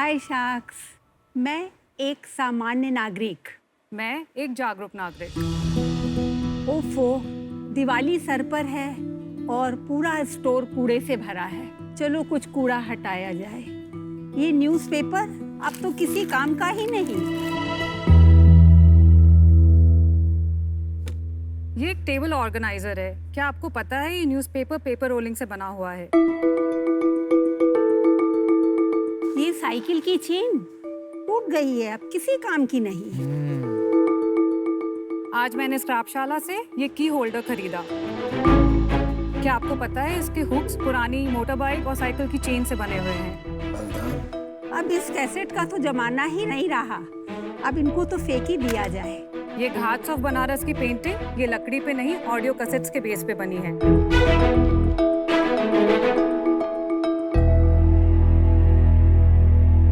हाय sacks, मैं एक सामान्य नागरिक। मैं एक जागरूक नागरिक। ओफो, दिवाली सर पर है और पूरा स्टोर कूड़े से भरा है। चलो कुछ कूड़ा हटाया जाए। ये न्यूज़पेपर अब तो किसी काम का ही नहीं। ये एक टेबल ऑर्गेनाइजर है। क्या आपको पता है ये न्यूज़पेपर पेपर रोलिंग से बना हुआ है? ये साइकिल की चेन टूट गई है, अब किसी काम की नहीं। आज मैंने स्क्रैपशाला से ये की होल्डर खरीदा। क्या आपको पता है इसके हुक्स पुरानी मोटर बाइक और साइकिल की चेन से बने हुए हैं। अब इस कैसेट का तो जमाना ही नहीं रहा, अब इनको तो फेंक ही दिया जाए। ये घाट्स ऑफ बनारस की पेंटिंग ये लकड़ी पे नहीं ऑडियो कैसेट्स के बेस पे बनी है।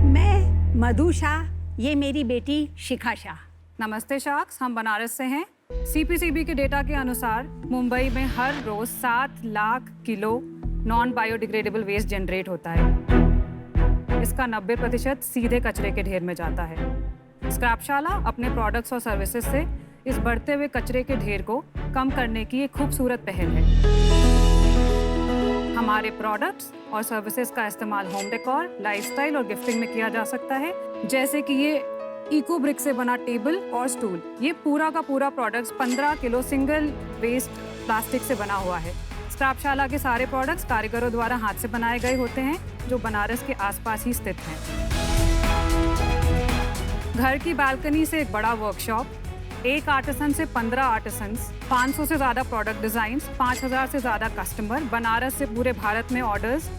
मैं मधु शाह, ये मेरी बेटी शिखा शाह। नमस्ते शाक्स, हम बनारस से हैं। सीपीसीबी के डेटा के अनुसार मुंबई में हर रोज 7 lakh kilo non biodegradable waste generate होता है। इसका 90% सीधे कचरे के ढेर में जाता है। स्क्रैपशाला अपने प्रोडक्ट्स और सर्विसेज से इस बढ़ते हुए कचरे के ढेर को कम करने की एक खूबसूरत पहल है। हमारे प्रोडक्ट्स और सर्विसेज का इस्तेमाल होम डेकोर, लाइफस्टाइल और गिफ्टिंग में किया जा सकता है, जैसे कि ये इको ब्रिक से बना टेबल और स्टूल। ये पूरा का पूरा products 15 kilo single waste plastic से बना हुआ है। स्क्रैपशाला के सारे प्रोडक्ट्स कारीगरों द्वारा हाथ से बनाए गए होते हैं, जो बनारस के आसपास ही स्थित हैं। घर की बालकनी से एक बड़ा वर्कशॉप, एक आर्टिसन से 15 आर्टिसंस, 500 से ज़्यादा प्रोडक्ट डिज़ाइंस, 5000 से ज़्यादा कस्टमर, बनारस से पूरे भारत में ऑर्डर्स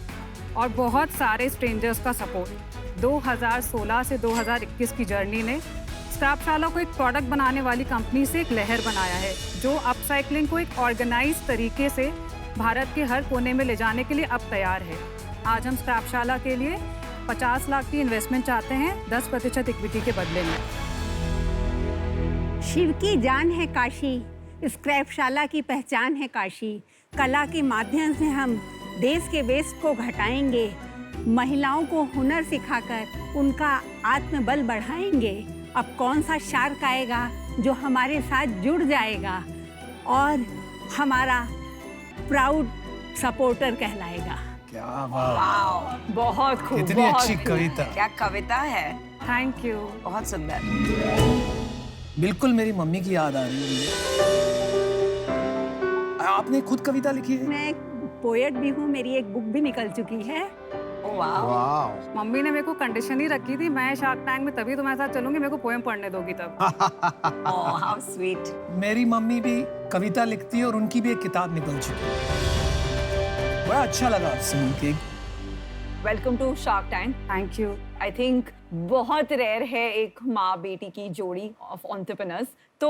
और बहुत सारे स्ट्रेंजर्स का सपोर्ट। 2016 से 2021 की जर्नी ने स्क्रैपशाला को एक प्रोडक्ट बनाने वाली कंपनी से एक लहर बनाया है, जो अपसाइक्लिंग को एक ऑर्गेनाइज तरीके से भारत के हर कोने में ले जाने के लिए अब तैयार है। आज हम स्क्रैपशाला के लिए 50 लाख की इन्वेस्टमेंट चाहते हैं 10% इक्विटी के बदले में। शिव की जान है काशी, स्क्रैपशाला की पहचान है काशी। कला के माध्यम से हम देश के वेस्ट को घटाएंगे, महिलाओं को हुनर सिखाकर उनका आत्मबल बढ़ाएंगे। अब कौन सा शार्क आएगा जो हमारे साथ जुड़ जाएगा और हमारा प्राउड सपोर्टर कहलाएगा। क्या बात, बहुत खूब, इतनी बहुत अच्छी खूब। कविता। क्या कविता है, थैंक यू। बहुत सुंदर। बिल्कुल मेरी मम्मी की याद आ रही है मुझे। आपने खुद कविता लिखी है? मैं एक पोएट भी हूँ, मेरी एक बुक भी निकल चुकी है। वाह, वाह। मम्मी ने मेरे को कंडीशन ही रखी थी, मैं शार्क टैंक में तभी तुम्हारे साथ चलूंगी, मेरे को पोएम पढ़ने दोगी तब। Oh how sweet. मेरी मम्मी भी कविता लिखती है और उनकी भी एक किताब निकल चुकी है। बड़ा अच्छा लगा आपसे मिलके। Welcome to Shark Tank. Thank you. I think बहुत रेयर है एक माँ बेटी की जोड़ी ऑफ एंटरप्रेन्योर्स। तो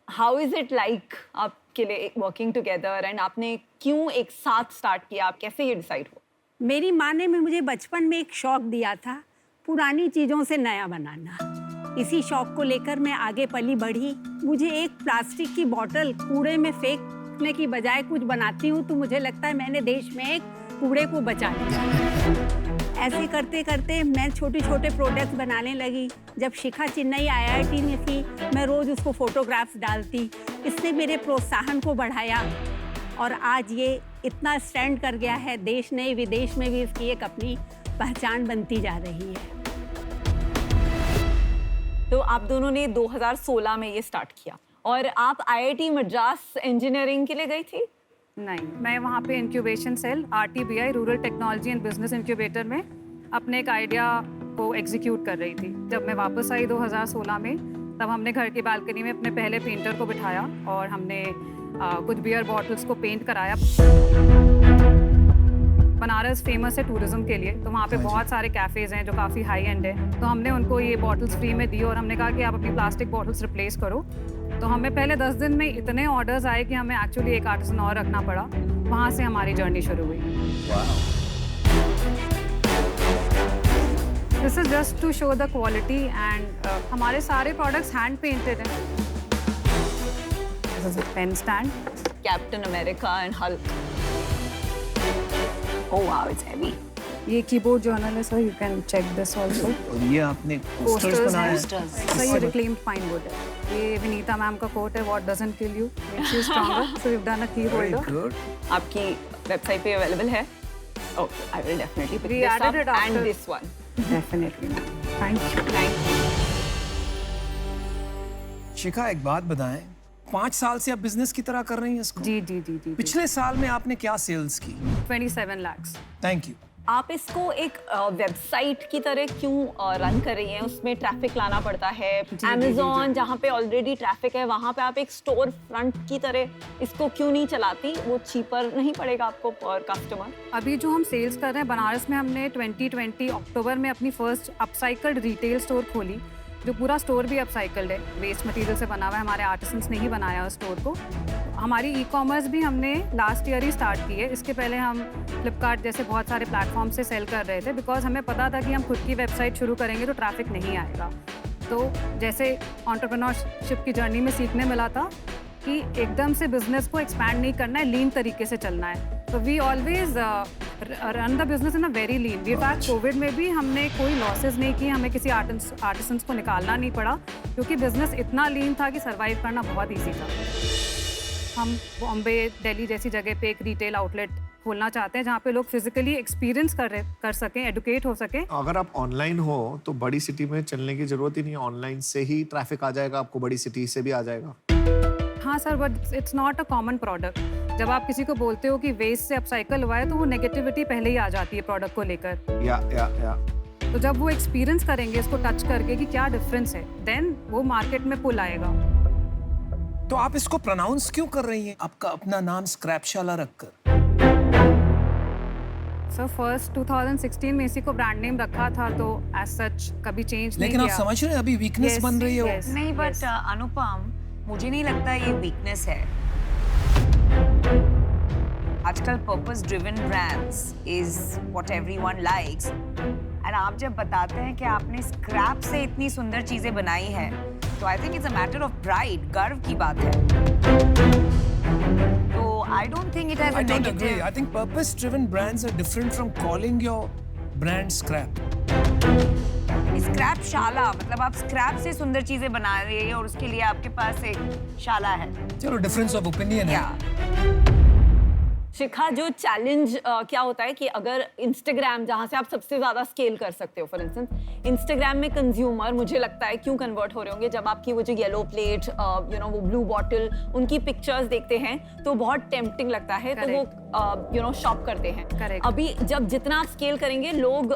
हाउ इज इट लाइक आपके लिए वर्किंग टुगेदर, एंड आपने क्यों एक साथ स्टार्ट किया, आप कैसे ये डिसाइड हुआ? मेरी माँ ने मुझे बचपन में एक शौक दिया था, पुरानी चीज़ों से नया बनाना। इसी शौक को लेकर मैं आगे पली बढ़ी। मुझे एक प्लास्टिक की बोतल कूड़े में फेंकने की बजाय कुछ बनाती हूँ तो मुझे लगता है मैंने देश में एक कूड़े को बचा लिया। ऐसे करते करते मैं छोटे छोटे प्रोडक्ट्स बनाने लगी। जब शिखा चेन्नई IIT में थी, मैं रोज़ उसको फोटोग्राफ्स डालती। इसने मेरे प्रोत्साहन को बढ़ाया और आज ये इतना स्टैंड कर गया है, देश नहीं विदेश में भी इसकी एक अपनी पहचान बनती जा रही है। तो आप दोनों ने 2016 में ये स्टार्ट किया और आप IIT मद्रास इंजीनियरिंग के लिए गई थी? नहीं, मैं वहाँ पे incubation cell RTBI rural technology and business incubator में अपने एक आइडिया को एग्जीक्यूट कर रही थी। जब मैं वापस आई 2016 में, तब हमने घर की बालकनी में अपने पहले पेंटर को बिठाया और हमने कुछ बियर बॉटल्स को पेंट कराया। बनारस फेमस है टूरिज्म के लिए, तो वहाँ पे बहुत सारे कैफ़ेज़ हैं जो काफ़ी हाई एंड है। तो हमने उनको ये बॉटल्स फ्री में दी और हमने कहा कि आप अपनी प्लास्टिक बॉटल्स रिप्लेस करो। तो हमें पहले 10 दिन में इतने ऑर्डर्स आए कि हमें एक्चुअली एक आर्टिसन और रखना पड़ा। वहाँ से हमारी जर्नी शुरू हुई। This is just to show the quality and हमारे सारे प्रोडक्ट्स हैंड पेंटेड हैं। This is a pen stand, Captain America and Hulk. Oh wow, it's heavy. ये कीबोर्ड जर्नल है sir, you can check this also. और ये आपने posters बनाए हैं। सर ये रिक्लेम्ड पाइन वुड है, ये विनीता मैम का कोट है, what doesn't kill you makes you stronger. So we have done a key Very holder. good. आपकी वेबसाइट पे अवेलेबल है? Okay, I will definitely pick We this added up it after. And this one. Definitely, thank you. Thank you. Shikha, एक बात बताएं, 5 साल से आप business की तरह कर रही हैं इसको? जी जी जी जी। पिछले साल में आपने क्या सेल्स की? 27 lakhs। Thank you. आप इसको एक वेबसाइट की तरह क्यों रन कर रही हैं? उसमें ट्रैफिक लाना पड़ता है। जी, Amazon जहाँ पे ऑलरेडी ट्रैफिक है, वहाँ पे आप एक स्टोर फ्रंट की तरह इसको क्यों नहीं चलाती? वो चीपर नहीं पड़ेगा आपको पर कस्टमर? अभी जो हम सेल्स कर रहे हैं बनारस में, हमने 2020 अक्टूबर में अपनी फर्स्ट अपसाइकल्ड रिटेल स्टोर खोली, जो पूरा स्टोर भी अपसाइकल्ड है, वेस्ट मटेरियल से बना हुआ है, हमारे आर्टिसंस ने ही बनाया उस स्टोर को। हमारी ई कॉमर्स भी हमने लास्ट ईयर ही स्टार्ट की है। इसके पहले हम फ्लिपकार्ट जैसे बहुत सारे प्लेटफॉर्म से सेल कर रहे थे, बिकॉज हमें पता था कि हम खुद की वेबसाइट शुरू करेंगे तो ट्रैफिक नहीं आएगा। तो जैसे एंटरप्रेन्योरशिप की जर्नी में सीखने मिला था कि एकदम से बिजनेस को एक्सपैंड नहीं करना है, लीन तरीके से चलना है। तो we always run the business in a very lean. We fact Covid में भी हमने कोई लॉसेस नहीं किए, हमें किसी आर्टिसंस को निकालना नहीं पड़ा, क्योंकि बिजनेस इतना लीन था कि सर्वाइव करना बहुत ईजी था। हम बॉम्बे, दिल्ली जैसी जगह पे एक रिटेल आउटलेट खोलना चाहते हैं जहाँ पे लोग फिजिकली एक्सपीरियंस कर सकें, एडुकेट हो सकें। अगर आप ऑनलाइन हो तो बड़ी सिटी में चलने की जरूरत ही नहीं है, ऑनलाइन से ही ट्रैफिक आ जाएगा, आपको बड़ी सिटी से भी आ जाएगा। हाँ sir, but it's not a common product. जब आप किसी को बोलते हो कि वेस्ट से अपसाइकल हुआ है, तो वो नेगेटिविटी पहले ही आ जाती है प्रोडक्ट को लेकर। या तो जब वो एक्सपीरियंस करेंगे इसको टच करके कि क्या डिफरेंस है, देन वो मार्केट में पुल आएगा। तो आप इसको प्रोनाउंस क्यों कर रही हैं, आपका अपना नाम स्क्रैपशाला रखकर? सर फर्स्ट 2016 में इसी को ब्रांड नेम रखा था, तो एज सच कभी चेंज नहीं लेकिन किया। आप समझ रहे हैं अभी वीकनेस Yes, बन रही है वो। yes. नहीं, बट अनुपम, मुझे नहीं लगता ये वीकनेस है। आजकल purpose driven brands is what everyone likes, and आप जब बताते हैं कि आपने स्क्रैप से इतनी सुंदर चीजें बनाई हैं, तो I think it's a matter of pride, गर्व की बात है। तो I don't think it has a I don't agree. Negative. I think purpose-driven brands are different from calling your brand scrap. Scrap शाला मतलब आप स्क्रैप से सुंदर चीजें बना रही है और उसके लिए आपके पास एक शाला है। चलो, difference of opinion है। या शिखा, जो चैलेंज क्या होता है कि अगर इंस्टाग्राम, जहाँ से आप सबसे ज़्यादा स्केल कर सकते हो, फॉर इंस्टेंस इंस्टाग्राम में कंज्यूमर मुझे लगता है क्यों कन्वर्ट हो रहे होंगे, जब आपकी वो जो येलो प्लेट, वो ब्लू बॉटल, उनकी पिक्चर्स देखते हैं तो बहुत टेम्पटिंग लगता है, तो वो शॉप करते हैं। Correct. अभी जब जितना आप स्केल करेंगे, लोग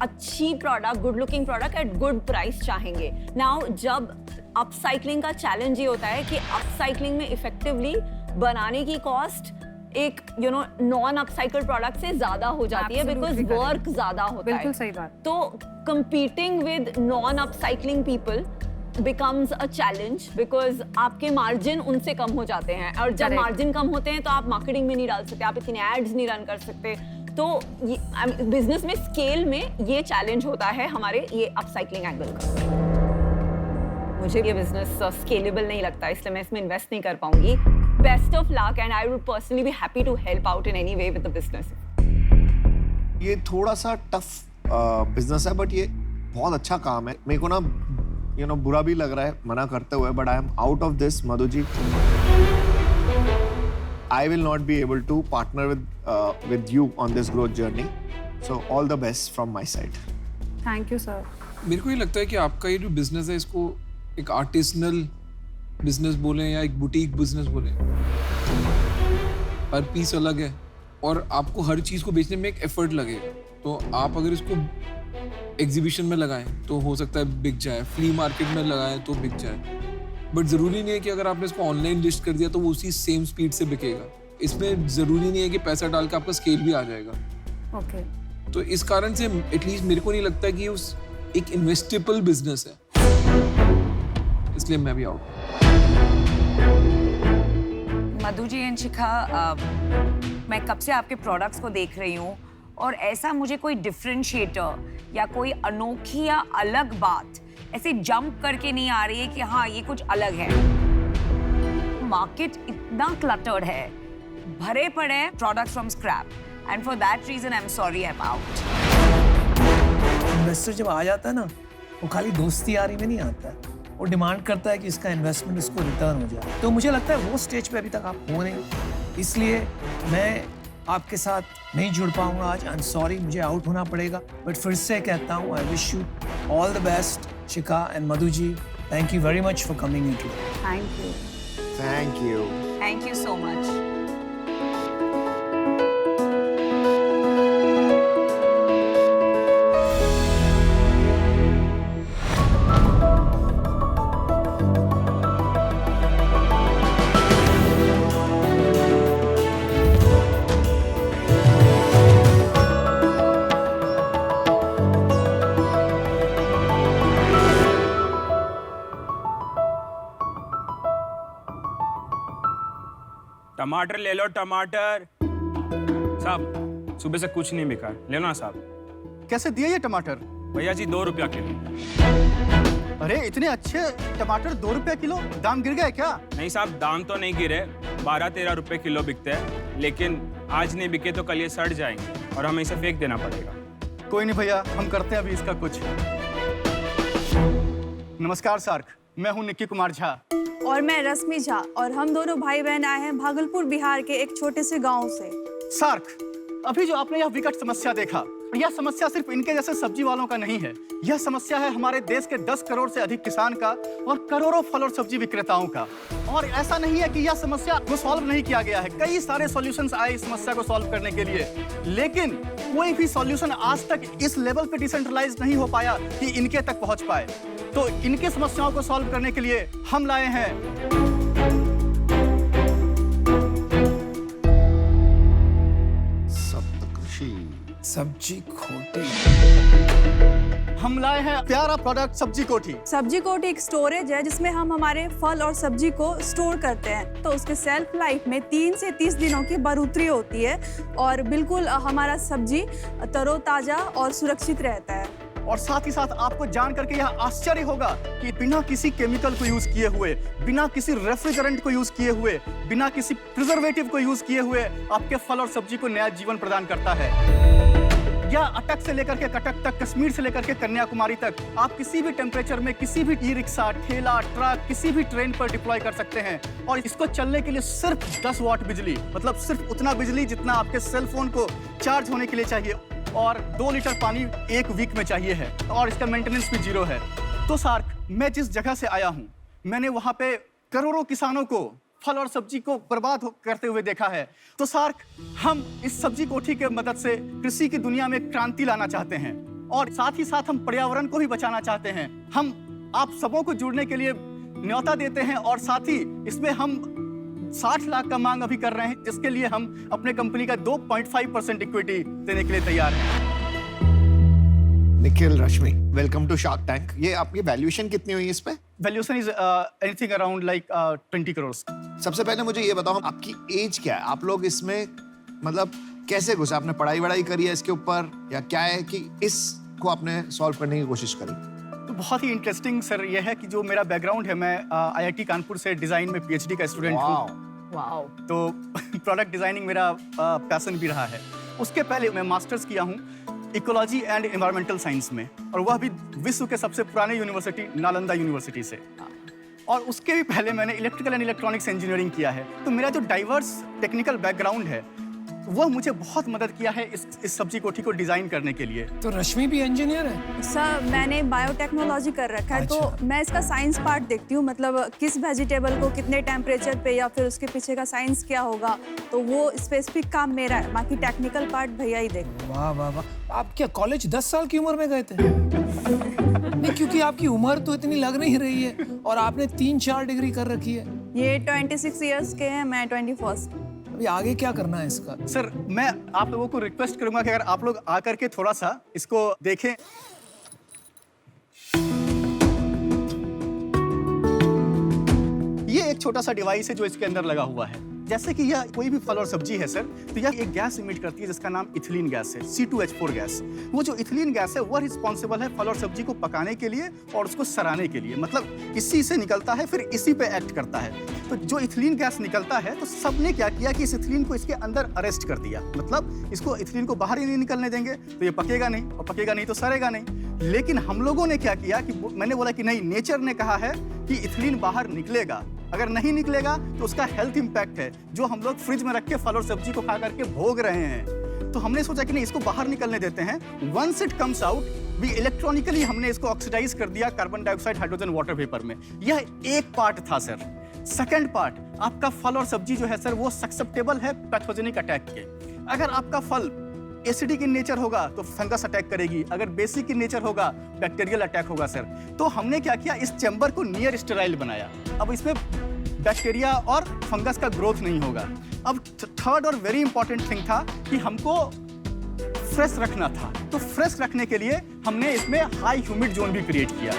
अच्छी product, good looking product at good price चाहेंगे। नाउ जब अपसाइक्लिंग का चैलेंज ये होता है कि अपसाइक्लिंग में इफेक्टिवली बनाने की कॉस्ट एक नॉन अपसाइकल प्रोडक्ट से ज्यादा हो जाती है, बिकॉज Absolutely correct. वर्क ज्यादा होता है। बिल्कुल सही बात। तो competing with non upcycling people becomes a challenge, because आपके मार्जिन उनसे कम हो जाते हैं, और जब Correct. मार्जिन कम होते हैं तो आप मार्केटिंग में नहीं डाल सकते, आप इतने एड्स नहीं रन कर सकते। तो बिजनेस में स्केल में ये चैलेंज होता है हमारे ये अपसाइक्लिंग एंगल का। मुझे ये बिजनेस स्केलेबल नहीं लगता, इसलिए मैं इसमें इन्वेस्ट नहीं कर पाऊंगी। Best of luck, and I would personally be happy to help out in any way with the business. ये थोड़ा सा टफ बिजनेस है, बट ये बहुत अच्छा काम है। मेरे को ना बुरा भी लग रहा है मना करते हुए, but I am out of this, Madhu ji. I will not be able to partner with you on this growth journey. So all the best from my side. Thank you sir. मेरे को ये लगता है कि आपका ये जो बिजनेस है, इसको एक आर्टिसनल बिजनेस बोलें या एक बुटीक बिजनेस बोलें, हर पीस अलग है और आपको हर चीज़ को बेचने में एक एफर्ट लगेगा। तो आप अगर इसको एग्जीबिशन में लगाएं तो हो सकता है बिक जाए, फ्ली मार्केट में लगाएं तो बिक जाए, बट ज़रूरी नहीं है कि अगर आपने इसको ऑनलाइन लिस्ट कर दिया तो वो उसी सेम स्पीड से बिकेगा। इसमें ज़रूरी नहीं है कि पैसा डाल के आपका स्केल भी आ जाएगा। ओके। तो इस कारण से एटलीस्ट मेरे को नहीं लगता कि उस एक इन्वेस्टेबल बिजनेस है, इसलिए मैं भी आउट। मधु जी एंड शिखा, मैं कब से आपके प्रोडक्ट्स को देख रही हूँ, और ऐसा मुझे कोई डिफरेंशिएटर या कोई अनोखी या अलग बात ऐसे जंप करके नहीं आ रही है कि हाँ ये कुछ अलग है। मार्केट इतना क्लटर्ड है, भरे पड़े हैं products from scrap, and for that reason I am sorry, I am out. Investor जब आ जाता है ना, वो खाली दोस्ती यारी में नहीं आता है, वो डिमांड करता है कि इसका इन्वेस्टमेंट उसको रिटर्न हो जाए। तो मुझे लगता है वो स्टेज पे अभी तक आप हो नहीं, इसलिए मैं आपके साथ नहीं जुड़ पाऊंगा आज। आई एम सॉरी, मुझे आउट होना पड़ेगा, बट फिर से कहता हूँ I wish you all the best. Shikha and Madhu ji, thank you very much for coming in today. Thank you. Thank you. Thank you so much. टमाटर ले लो, टमाटर। साहब सुबह से कुछ नहीं बिका, ले लो ना साहब। कैसे दिए ये टमाटर? भैया जी 2 रुपया किलो। अरे इतने अच्छे टमाटर 2 रुपए किलो, दाम गिर गए क्या? नहीं साहब, दाम तो नहीं गिरे, 12-13 रुपए किलो बिकते हैं, लेकिन आज नहीं बिके तो कल ये सड़ जाएंगे और हमें इसे फेंक देना पड़ेगा। कोई नहीं भैया, हम करते हैं अभी इसका कुछ। नमस्कार सार्क, मैं हूँ निक्की कुमार झा। और मैं रश्मि झा, और हम दोनों भाई बहन आए हैं भागलपुर बिहार के एक छोटे से गांव से। सार्क, अभी जो आपने यह विकट समस्या देखा, यह समस्या सिर्फ इनके जैसे सब्जी वालों का नहीं है, यह समस्या है हमारे देश के 10 करोड़ से अधिक किसान का और करोड़ों फल और सब्जी विक्रेताओं का। और ऐसा नहीं है कि यह समस्या को सॉल्व नहीं किया गया है, कई सारे सॉल्यूशंस आए इस समस्या को सॉल्व करने के लिए, लेकिन कोई भी सॉल्यूशन आज तक इस लेवल पे डिसेंट्रलाइज नहीं हो पाया कि इनके तक पहुंच पाए। तो इनके समस्याओं को सॉल्व करने के लिए हम लाए हैं सप्तऋषि सब्जी खोटे। हम लाए हैं प्यारा प्रोडक्ट सब्जी कोठी। सब्जी कोट एक स्टोरेज है जिसमें हम हमारे फल और सब्जी को स्टोर करते हैं। तो उसके सेल्फ लाइफ में 3 से 30 दिनों की बढ़ोतरी होती है और बिल्कुल हमारा सब्जी तरोताजा और सुरक्षित रहता है। और साथ ही साथ आपको जान करके यह आश्चर्य होगा कि बिना किसी केमिकल को यूज किए हुए, बिना किसी रेफ्रिजरेंट को यूज किए हुए, बिना किसी प्रिजर्वेटिव को यूज किए हुए आपके फल और सब्जी को नया जीवन प्रदान करता है। या अटक से लेकर के कटक तक, कश्मीर से लेकर के कन्याकुमारी तक, आप किसी भी टेम्परेचर में किसी भी ई रिक्शा, ठेला, ट्रक, किसी भी ट्रेन पर डिप्लॉय कर सकते हैं। और इसको चलने के लिए सिर्फ 10 वाट बिजली, मतलब सिर्फ उतना बिजली जितना आपके सेल फोन को चार्ज होने के लिए चाहिए, और 2 लीटर पानी 1 वीक में चाहिए है, और इसका मेंटेनेंस भी 0 है। तो सार्क, मैं जिस जगह से आया हूँ, मैंने वहाँ पे करोड़ों किसानों को फल और सब्जी को बर्बाद करते हुए देखा है। तो सार्क, हम इस सब्जी कोठी के मदद से कृषि की दुनिया में क्रांति लाना चाहते हैं, और साथ ही साथ हम पर्यावरण को भी बचाना चाहते हैं। हम आप सबों को जुड़ने के लिए न्योता देते हैं, और साथ ही इसमें हम 60 लाख का मांग अभी कर रहे हैं, जिसके लिए हम अपने कंपनी का 2.5% इक्विटी देने के लिए तैयार हैं। निखिल, रश्मि, वेलकम टू शार्क टैंक। ये आपकी वैल्यूएशन कितनी हुई इस पे? Valuation is anything around like 20 crore. सबसे पहले मुझे ये बताओ, आपकी एज क्या है? आप लोग इसमें मतलब कैसे घुसे? आपने पढ़ाई वढ़ाई करी है इसके ऊपर, या क्या है कि इसको आपने सॉल्व करने की कोशिश करी? तो बहुत ही इंटरेस्टिंग सर ये है कि जो मेरा बैकग्राउंड है, मैं IIT कानपुर से डिजाइन में PhD का स्टूडेंट हूँ। वाओ। तो प्रोडक्ट डिजाइनिंग मेरा पैशन भी रहा है। उसके पहले मैं मास्टर्स किया हूँ इकोलॉजी एंड एनवायरमेंटल साइंस में, और वह भी विश्व के सबसे पुराने यूनिवर्सिटी नालंदा यूनिवर्सिटी से। और उसके भी पहले मैंने इलेक्ट्रिकल एंड इलेक्ट्रॉनिक्स इंजीनियरिंग किया है। तो मेरा जो डाइवर्स टेक्निकल बैकग्राउंड है, वह मुझे बहुत मदद किया है इस सब्जी कोठी को डिजाइन करने के लिए। तो रश्मि भी इंजीनियर है? सर, मैंने बायोटेक्नोलॉजी कर रखा है। अच्छा। तो मैं इसका साइंस पार्ट देखती हूँ, मतलब किस वेजिटेबल को कितने टेम्परेचर पे, या फिर उसके पीछे का साइंस क्या होगा, तो वो स्पेसिफिक काम मेरा है, बाकी टेक्निकल पार्ट भैया ही देखते हैं। वाह वाह वाह। आप क्या कॉलेज 10 साल की उम्र में गए थे? नहीं, क्योंकि आपकी उम्र तो इतनी लग नहीं रही है, और आपने 3-4 डिग्री कर रखी है। ये 26 ईयर्स के हैं, मैं 21। अभी आगे क्या करना है इसका? सर, मैं आप लोगों को रिक्वेस्ट करूंगा कि अगर आप लोग आकर के थोड़ा सा इसको देखें। ये एक छोटा सा डिवाइस है जो इसके अंदर लगा हुआ है। जैसे कि यह कोई भी फल और सब्जी है सर, तो यह एक गैस इमिट करती है जिसका नाम इथिलीन गैस है, C2H4 गैस। वो जो इथिलीन गैस है वो रिस्पॉन्सिबल है फल और सब्जी को पकाने के लिए और उसको सराने के लिए, मतलब इसी से निकलता है, फिर इसी पे एक्ट करता है। तो जो इथिलीन गैस निकलता है तो सबने क्या किया कि इस इथिलीन को इसके अंदर अरेस्ट कर दिया, मतलब इसको इथिलीन को बाहर ही नहीं निकलने देंगे तो ये पकेगा नहीं, और पकेगा नहीं तो सड़ेगा नहीं। लेकिन हम लोगों ने क्या किया कि मैंने बोला कि नहीं, नेचर ने कहा है कि इथिलीन बाहर निकलेगा, अगर नहीं निकलेगा तो उसका हेल्थ इंपैक्ट है जो हम लोग फ्रिज में रख के फल और सब्जी को खा करके भोग रहे हैं। तो हमने सोचा कि नहीं, इसको बाहर निकलने देते हैं। वंस इट कम्स आउट भी इलेक्ट्रॉनिकली हमने इसको ऑक्सीडाइज कर दिया carbon dioxide, hydrogen, water vapour में। यह एक पार्ट था सर। सेकंड पार्ट, आपका फल और सब्जी जो है सर वो ससेप्टेबल है पैथोजेनिक अटैक के। अगर आपका फल एसिडिक इन नेचर होगा तो फंगस अटैक करेगी, अगर बेसिक इन नेचर होगा बैक्टीरियल अटैक होगा सर। तो हमने क्या किया, इस चैम्बर को नियर स्टेराइल बनाया। अब इसमें बैक्टीरिया और फंगस का ग्रोथ नहीं होगा। अब थर्ड और वेरी इंपॉर्टेंट थिंग था कि हमको फ्रेश रखना था, तो फ्रेश रखने के लिए हमने इसमें हाई ह्यूमिड जोन भी क्रिएट किया।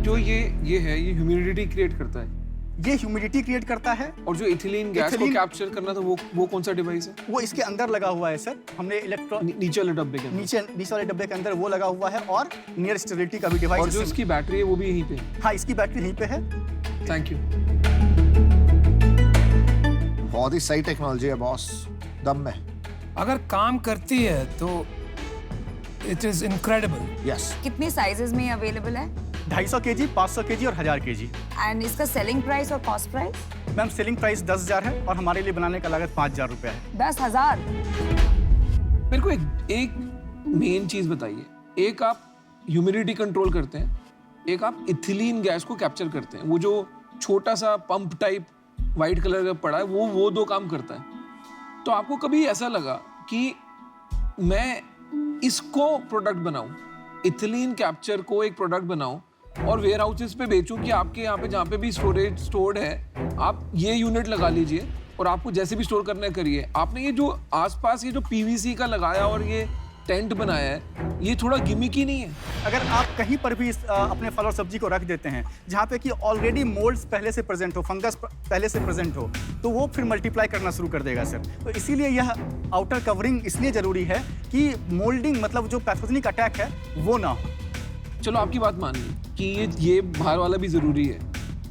जो ये है, ये ह्यूमिडिटी क्रिएट करता है, ये ह्यूमिडिटी क्रिएट करता है। और जो इथिलीन गैस को कैप्चर करना था वो कौन सा डिवाइस है? वो इसके अंदर लगा हुआ है सर। हमने नीचे वाले डब्बे के अंदर, नीचे वाले डब्बे के अंदर वो लगा हुआ है, और नियर स्टेरिलिटी का भी डिवाइस। और जो इसकी बैटरी है वो भी यहीं पे? हाँ, इसकी बैटरी यहीं पे है। Thank you. बहुत ही सही टेक्नोलॉजी है बॉस, दम में। अगर काम करती है तो इट इज इनक्रेडिबल। यस। कितने साइजेस में अवेलेबल है? 250 kg, 500 kg और 1000 kg। एंड इसका सेलिंग प्राइस और cost price? Ma'am, selling price 10,000 है और हमारे लिए बनाने का लागत 5,000 रुपया है। 10,000? मेरे को एक मेन चीज बताइए। एक आप ह्यूमिडिटी कंट्रोल करते हैं, एक आप इथिलीन गैस को कैप्चर करते हैं। वो जो छोटा सा पंप टाइप वाइट कलर का पड़ा है वो दो काम करता है। तो आपको कभी ऐसा लगा कि मैं इसको प्रोडक्ट बनाऊं, इथिलीन कैप्चर को एक प्रोडक्ट बनाऊं और वेयर हाउसेस पे बेचूं कि आपके यहाँ पे जहाँ पे भी स्टोरेज स्टोर्ड है, आप ये यूनिट लगा लीजिए और आपको जैसे भी स्टोर करना है करिए। आपने ये जो आसपास ये जो पीवीसी का लगाया और ये टेंट बनाया है, ये थोड़ा गिमिकी नहीं है? अगर आप कहीं पर भी अपने फल और सब्जी को रख देते हैं जहाँ पे कि ऑलरेडी मोल्ड्स पहले से प्रेजेंट हो, फंगस पहले से प्रेजेंट हो, तो वो फिर मल्टीप्लाई करना शुरू कर देगा सर। तो इसीलिए यह आउटर कवरिंग इसलिए जरूरी है कि मोल्डिंग, मतलब जो पैथोजेनिक अटैक है वो ना हो। चलो आपकी बात मान ली कि ये बाहर वाला भी जरूरी है,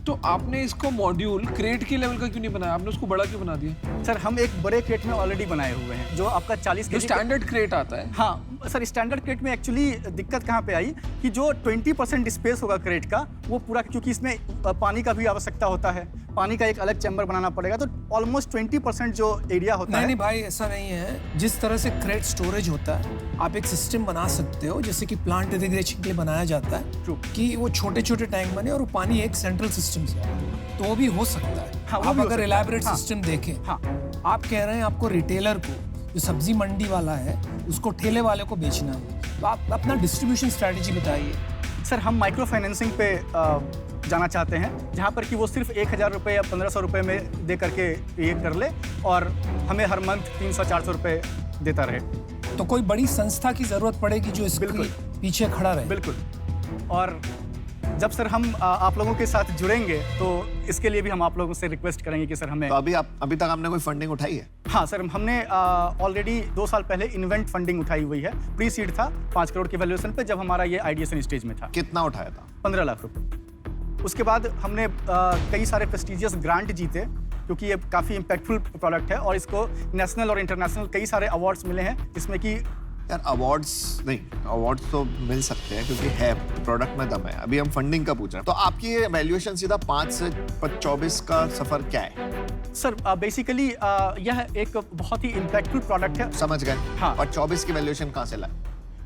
तो आपने इसको मॉड्यूल क्रेट के लेवल का क्यों नहीं बनाया? आपने उसको बड़ा क्यों बना दिया? सर, हम एक बड़े क्रेट में ऑलरेडी बनाए हुए हैं जो आपका 40 जो स्टैंडर्ड क्रेट आता है। हाँ सर, स्टैंडर्ड क्रेट में एक्चुअली दिक्कत कहाँ पे आई कि जो 20% स्पेस होगा क्रेट का, वो पूरा, क्योंकि इसमें पानी का भी आवश्यकता होता है, पानी का एक अलग चैम्बर बनाना पड़ेगा, तो ऑलमोस्ट 20% जो एरिया होता है। नहीं भाई, ऐसा नहीं है। जिस तरह से क्रेट स्टोरेज होता है, आप एक सिस्टम बना सकते हो जैसे कि प्लांट इरिगेशन के लिए बनाया जाता है। True. कि वो छोटे छोटे टैंक बने और वो पानी एक सेंट्रल सिस्टम से आए, तो वो भी हो सकता है। हाँ, वो आप भी हो अगर सकता है। इलैबोरेट हाँ। सिस्टम देखें, हाँ। आप कह रहे हैं आपको रिटेलर को, जो सब्जी मंडी वाला है, उसको ठेले वाले को बेचना है, तो आप अपना डिस्ट्रीब्यूशन स्ट्रैटेजी बताइए। सर, हम माइक्रो फाइनेंसिंग पे जाना चाहते हैं, जहाँ पर कि वो सिर्फ 1,000 रुपये या 1,500 रुपये में दे करके ये कर ले और हमें हर मंथ 300-400 रुपये देता रहे। तो कोई बड़ी संस्था की जरूरत पड़ेगी जो इसके बिल्कुल। पीछे खड़ा रहे। बिल्कुल। और जब सर हम आप लोगों के साथ जुड़ेंगे तो इसके लिए भी हम आप लोगों से रिक्वेस्ट करेंगे कि सर हमें। तो अभी तक आपने कोई फंडिंग उठाई है? हाँ सर, हमने ऑलरेडी 2 साल पहले इन्वेंट फंडिंग उठाई हुई है। प्री सीड था 5 करोड़ के वैल्यूएशन पे, जब हमारा ये आइडिएशन स्टेज में था। कितना उठाया था? 15 लाख रुपए। उसके बाद हमने कई सारे प्रेस्टिजियस ग्रांट जीते, क्योंकि ये काफ़ी इम्पैक्टफुल प्रोडक्ट है और इसको नेशनल और इंटरनेशनल कई सारे अवार्ड्स मिले हैं, जिसमें कि यार अवार्ड्स नहीं, अवार्ड्स तो मिल सकते हैं क्योंकि है प्रोडक्ट में दम है। अभी हम फंडिंग का पूछ रहे हैं, तो आपकी ये वैल्यूएशन सीधा 5 से 24 का सफर क्या है? सर बेसिकली यह एक बहुत ही इम्पैक्टफुल प्रोडक्ट है। समझ गए। हाँ। और 24 की वैल्यूएशन कहाँ से लाए?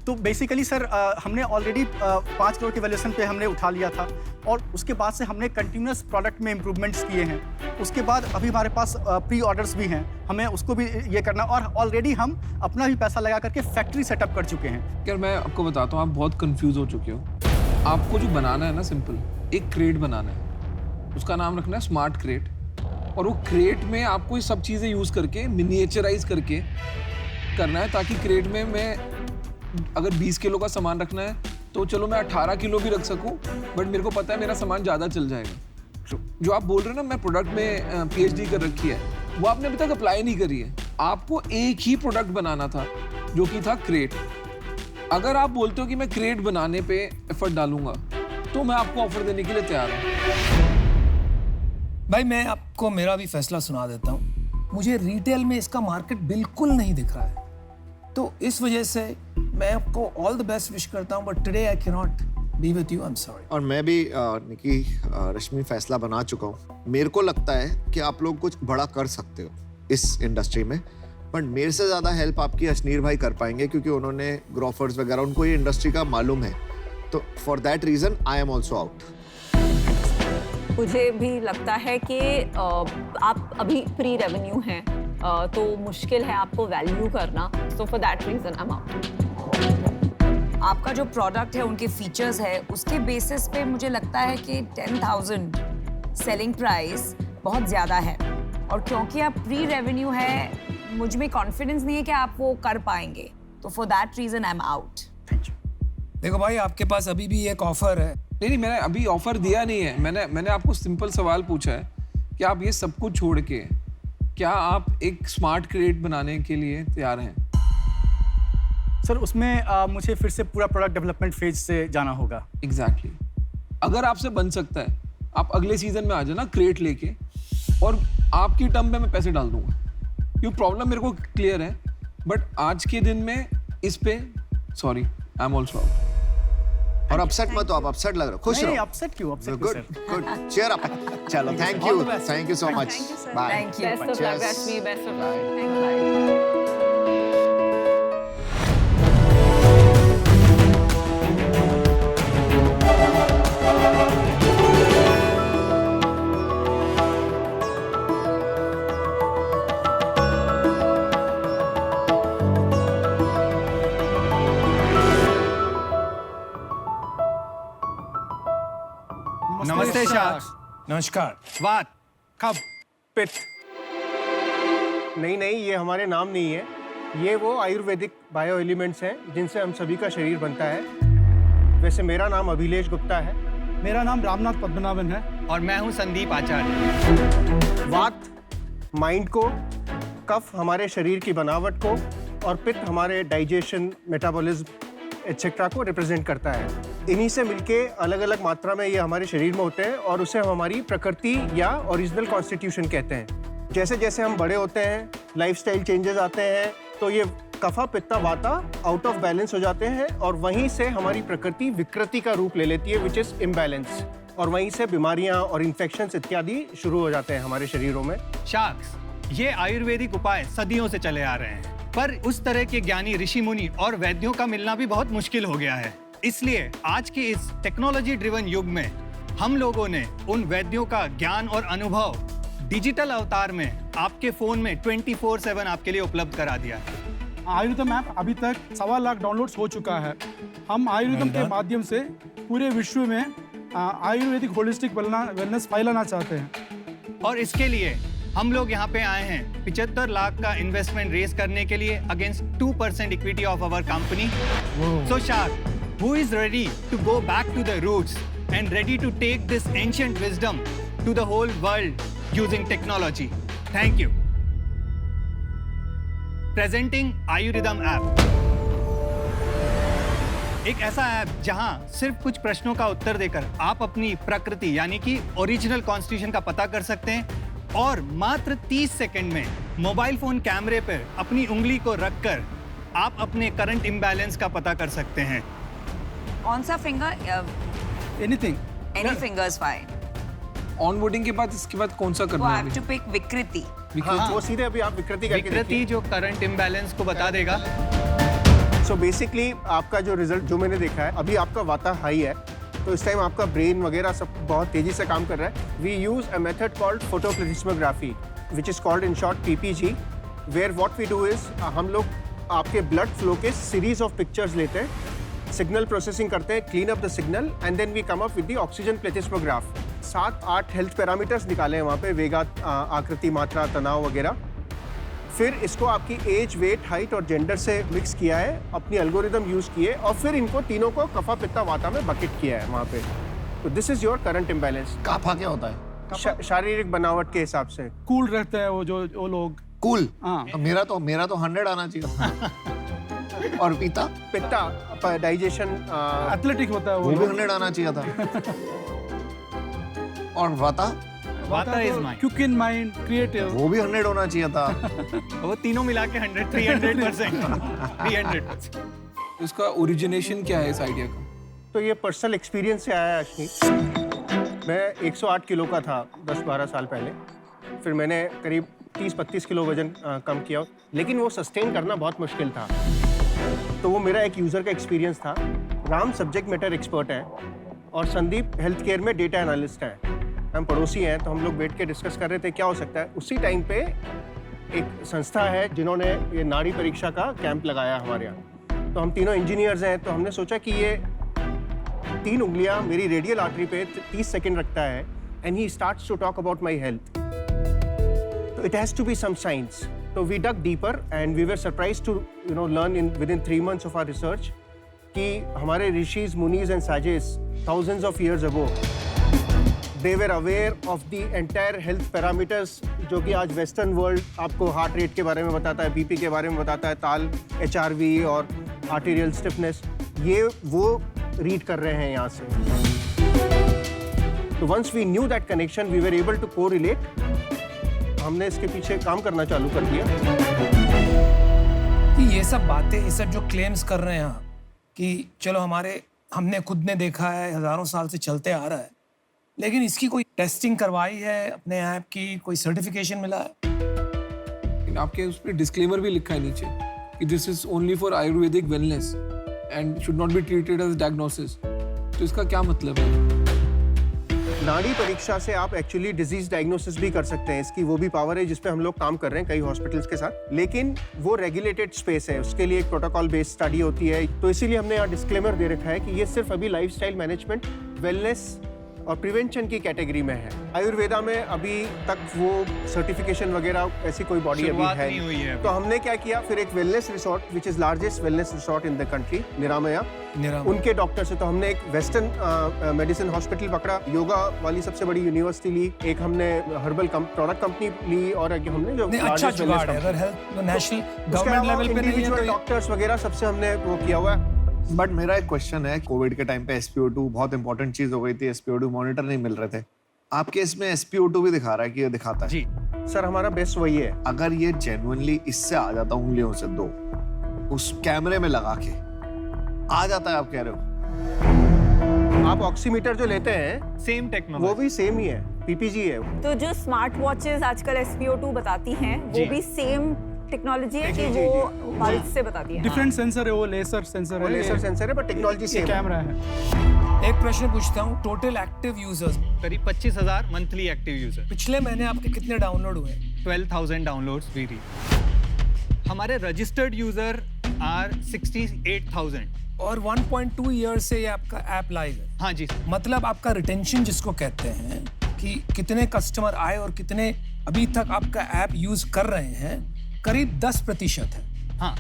तो बेसिकली सर हमने ऑलरेडी 5 करोड़ के वैल्यूएशन पे हमने उठा लिया था और उसके बाद से हमने कंटिन्यूस प्रोडक्ट में इम्प्रूवमेंट्स किए हैं। उसके बाद अभी हमारे पास प्री ऑर्डर्स भी हैं, हमें उसको भी ये करना, और ऑलरेडी हम अपना भी पैसा लगा करके फैक्ट्री सेटअप कर चुके हैं। यार मैं आपको बताता हूँ, आप बहुत कंफ्यूज हो चुके हो। आपको जो बनाना है ना, सिंपल एक क्रेट बनाना है, उसका नाम रखना है स्मार्ट क्रेट, और वो क्रेट में आपको ये सब चीज़ें यूज़ करके मिनिएचराइज करके करना है, ताकि क्रेट में मैं अगर 20 किलो का सामान रखना है तो चलो मैं 18 किलो भी रख सकूं, बट मेरे को पता है मेरा सामान ज़्यादा चल जाएगा। जो आप बोल रहे हो ना मैं प्रोडक्ट में पीएचडी कर रखी है, वो आपने अभी तक अप्लाई नहीं करी है। आपको एक ही प्रोडक्ट बनाना था जो कि था क्रेट। अगर आप बोलते हो कि मैं क्रेट बनाने पे एफर्ट डालूंगा तो मैं आपको ऑफर देने के लिए तैयार हूँ। भाई मैं आपको मेरा भी फैसला सुना देता हूँ। मुझे रिटेल में इसका मार्केट बिल्कुल नहीं दिख रहा है, तो इस वजह से मैं आपको ऑल द बेस्ट विश करता हूँ, but today I can not be with you, I am sorry. और मैं भी निकी रश्मि फैसला बना चुका हूँ। मेरे को लगता है कि आप लोग कुछ बड़ा कर सकते हो इस इंडस्ट्री में, बट मेरे से ज़्यादा हेल्प आपकी अशनीर भाई कर पाएंगे क्योंकि उन्होंने ग्रोफर्स वगैरह, उनको ये इंडस्ट्री का मालूम है। तो for that reason I am also out. मुझे भी लगता है कि आप अभी प्री रेवेन्यू हैं, तो मुश्किल है आपको वैल्यू करना। So for that reason I am out. आपका जो प्रोडक्ट है, उनके फीचर्स है, उसके बेसिस पे मुझे लगता है कि 10,000 सेलिंग प्राइस बहुत ज़्यादा है, और क्योंकि आप प्री रेवेन्यू है, मुझ में कॉन्फिडेंस नहीं है कि आप वो कर पाएंगे, तो for that reason I am out. देखो भाई, आपके पास अभी भी एक ऑफर है। नहीं, मैंने अभी ऑफर दिया नहीं है। मैंने आपको सिंपल सवाल पूछा है कि आप ये सब कुछ छोड़ के क्या आप एक स्मार्ट क्रेट बनाने के लिए तैयार हैं? सर उसमें मुझे फिर से पूरा प्रोडक्ट डेवलपमेंट फेज से जाना होगा। एग्जैक्टली। अगर आपसे बन सकता है, आप अगले सीजन में आ जाना क्रेट लेके, और आपकी टर्म पे मैं पैसे डाल दूंगा। ये प्रॉब्लम मेरे को क्लियर है, बट आज के दिन में इस पे sorry, I am also out. और अपसेट मत हो, आप अपसेट लग रहे हो, खुश रहो। नहीं, अपसेट क्यों? Upset good good, cheer up. चलो, thank you so much, bye. Thank you. Best of luck Rashmi, best of luck. Thank you. नमस्ते शार्क। नमस्कार। वात, कब, पित्त। नहीं, ये हमारे नाम नहीं है। ये वो आयुर्वेदिक बायो एलिमेंट्स हैं जिनसे हम सभी का शरीर बनता है। वैसे मेरा नाम अभिलेष गुप्ता है। मेरा नाम रामनाथ पद्मनाभन है। और मैं हूँ संदीप आचार्य। वात माइंड को, कफ हमारे शरीर की बनावट को, और पित्त हमारे डाइजेशन, मेटाबॉलिज्म एक्सेट्रा को रिप्रेजेंट करता है। इन्हीं से मिलके अलग अलग मात्रा में ये हमारे शरीर में होते हैं, और उसे हम हमारी प्रकृति या ओरिजिनल कॉन्स्टिट्यूशन कहते हैं। जैसे जैसे हम बड़े होते हैं, लाइफस्टाइल चेंजेस आते हैं, तो ये कफा पित्ता वाता आउट ऑफ बैलेंस हो जाते हैं, और वहीं से हमारी प्रकृति विकृति का रूप ले लेती है, विच इज इम्बैलेंस, और वहीं से बीमारियां और इन्फेक्शंस इत्यादि शुरू हो जाते हैं हमारे शरीरों में। शार्क्स, ये आयुर्वेदिक उपाय सदियों से चले आ रहे हैं, पर उस तरह के ज्ञानी ऋषि मुनि और वैद्यों का मिलना भी बहुत मुश्किल हो गया है। इसलिए आज के इस टेक्नोलॉजी ड्रिवन युग में हम लोगों ने उन वैद्यों का ज्ञान और अनुभव डिजिटल अवतार में आपके फोन में 24/7 आपके लिए उपलब्ध करा दिया है। आयुर्वेदम ऐप अभी तक 1.25 लाख डाउनलोड्स हो चुका है। हम आयुर्वेदम के माध्यम से पूरे विश्व में आयुर्वेदिक होलिस्टिक वेलनेस फैलाना चाहते हैं। और इसके लिए हम लोग यहाँ पे आए हैं 75 लाख का इन्वेस्टमेंट रेज करने के लिए against 2% equity of our company. So shark, who is ready to go back to the roots and ready to take this ancient wisdom to the whole world using technology? Thank you. Presenting Ayurvedam app. एक ऐसा app जहां सिर्फ कुछ प्रश्नों का उत्तर देकर आप अपनी प्रकृति यानी कि ओरिजिनल कॉन्स्टिट्यूशन का पता कर सकते हैं, और मात्र 30 सेकंड में मोबाइल फोन कैमरे पर अपनी उंगली को रखकर आप अपने करंट इम्बैलेंस का पता कर सकते हैं। कौन सा finger? Anything, any fingers fine. Onboarding के बाद इसके बाद कौन सा वो करना है? हैव टू पिक विकृति। हाँ, वो सीधे अभी आप विकृति करके विकृति जो करंट इम्बैलेंस को बता देगा। सो बेसिकली आपका जो रिजल्ट जो मैंने देखा है, अभी आपका वाता हाई है, तो इस टाइम आपका ब्रेन वगैरह सब बहुत तेजी से काम कर रहा है। We use a method called photoplethysmography, which is called in short PPG, where what we do is हम लोग आपके ब्लड फ्लो के सीरीज ऑफ पिक्चर्स लेते हैं, सिग्नल प्रोसेसिंग करते हैं, clean up the signal, and then we come up with the oxygen plethysmograph. 7-8 health parameters निकाले हैं वहाँ पे, वेगा, आकृति, मात्रा, तनाव वगैरह। फिर इसको आपकी एज, वेट, हाइट और जेंडर से मिक्स किया है, अपनी एल्गोरिदम यूज किए, और फिर इनको तीनों को कफा पित्ता वाता में बकेट किया है वहाँ पे। तो this is your current imbalance. Kapha क्या होता है? शारीरिक बनावट के हिसाब से कूल रहते हैं वो लोग। कूल हाँ। मेरा तो 100 आना चाहिए और पिता डाइजेशन एथलेटिक होता है वो भी 100 आना चाहिए था। और वाता is mind, quick in mind, creative, वो भी 100 होना चाहिए था। वो तीनों मिला के 300%। इसका ओरिजिनेशन क्या है इस आइडिया का? तो ये पर्सनल एक्सपीरियंस से आया है अश्नी। मैं 108 किलो का था 10-12 साल पहले, फिर मैंने करीब 30-32 किलो वजन कम किया, लेकिन वो सस्टेन करना बहुत मुश्किल था। तो वो मेरा एक यूज़र का एक्सपीरियंस था। राम सब्जेक्ट मैटर एक्सपर्ट है और संदीप हेल्थ केयर में डेटा एनालिस्ट है। हम पड़ोसी हैं, तो हम लोग बैठ के डिस्कस कर रहे थे क्या हो सकता है। उसी टाइम पे एक संस्था है जिन्होंने ये नाड़ी परीक्षा का कैंप लगाया हमारे यहाँ। तो हम तीनों इंजीनियर्स हैं, तो हमने सोचा कि ये 3 उंगलियां मेरी रेडियल आर्टरी पे 30 सेकंड रखता है and he starts to talk about my health. तो it has to be some science. तो we dug deeper and we were surprised to learn within 3 months of our research कि हमारे rishis, munis and sages thousands of years ago they were aware of the entire health parameters जो कि आज western world आपको heart rate के बारे में बताता है, बीपी के बारे में बताता है, ताल, HRV और आर्टेरियल स्टिफनेस, ये वो रीड कर रहे हैं यहाँ से। तो once we knew that connection we were able to correlate. हमने इसके पीछे काम करना चालू कर दिया। कि ये सब बातें, ये सब जो क्लेम्स कर रहे हैं यहाँ कि चलो हमने खुद ने देखा है, हजारों साल से चलते आ रहा है, लेकिन इसकी कोई टेस्टिंग करवाई है अपने ऐप की, कोई सर्टिफिकेशन मिला है? आपके उस पर डिस्क्लेमर भी लिखा है नीचे कि this is only for Ayurvedic wellness and should not be treated as diagnosis. तो इसका क्या मतलब है? नाड़ी परीक्षा से आप एक्चुअली डिजीज डायग्नोसिस भी कर सकते हैं। इसकी वो भी पावर है जिस पे हम लोग काम कर रहे हैं कई हॉस्पिटल्स के साथ, लेकिन वो रेगुलेटेड स्पेस है, उसके लिए एक प्रोटोकॉल बेस्ड स्टडी होती है। तो इसीलिए हमने यहाँ डिस्क्लेमर दे रखा है कि ये सिर्फ अभी लाइफस्टाइल मैनेजमेंट, वेलनेस और प्रिवेंशन की कैटेगरी में है। आयुर्वेदा में अभी तक वो सर्टिफिकेशन वगैरह ऐसी कोई बॉडी अभी है नहीं हुई है। तो हमने क्या किया, फिर एक wellness resort which is largest wellness resort in the country, Niramaya, उनके डॉक्टर से, तो हमने एक वेस्टर्न मेडिसिन हॉस्पिटल पकड़ा, योगा वाली सबसे बड़ी यूनिवर्सिटी ली, एक हमने हर्बल प्रोडक्ट कंपनी ली, और हमने जो अच्छा जुगाड़ है, अगर हेल्थ नेशनल गवर्नमेंट लेवल पे नहीं है तो डॉक्टर्स वगैरह सबसे हमने वो किया हुआ है। बट मेरा एक क्वेश्चन है, कोविड के टाइम पे SpO2 बहुत इंपॉर्टेंट चीज हो गई थी, SpO2 मॉनिटर नहीं मिल रहे थे, आपके इसमें SpO2 भी दिखा रहा है कि ये दिखाता है? जी सर, हमारा बेस्ट वही है। अगर ये जेन्युइनली इससे आ जाता उंगलियों से 2 उस कैमरे में लगा के आ जाता है, आप कह रहे हो? आप ऑक्सीमीटर जो लेते हैं सेम टेक्नोलॉजी, वो भी सेम ही है, PPG है। तो जो स्मार्ट वॉचेस आजकल SpO2 बताती हैं वो भी सेम टेक्नोलॉजी है कि वो पल्स से बताती है? डिफरेंट सेंसर है, वो लेजर सेंसर है, लेजर सेंसर है, पर टेक्नोलॉजी सेम कैमरा है। एक प्रश्न पूछता हूँ, टोटल एक्टिव यूजर्स करीब 25,000 मंथली एक्टिव यूजर। पिछले महीने आपके कितने डाउनलोड हुए? 12,000 डाउनलोड्स वी रीच। हमारे रजिस्टर्ड यूजर आर 68,000 और 1.2 ईयर से ये आपका ऐप लाइव है। हाँ जी, मतलब आपका रिटेंशन जिसको कहते हैं कि कितने कस्टमर आए और कितने अभी तक आपका ऐप यूज कर रहे हैं, करीब 10% है। हाँ।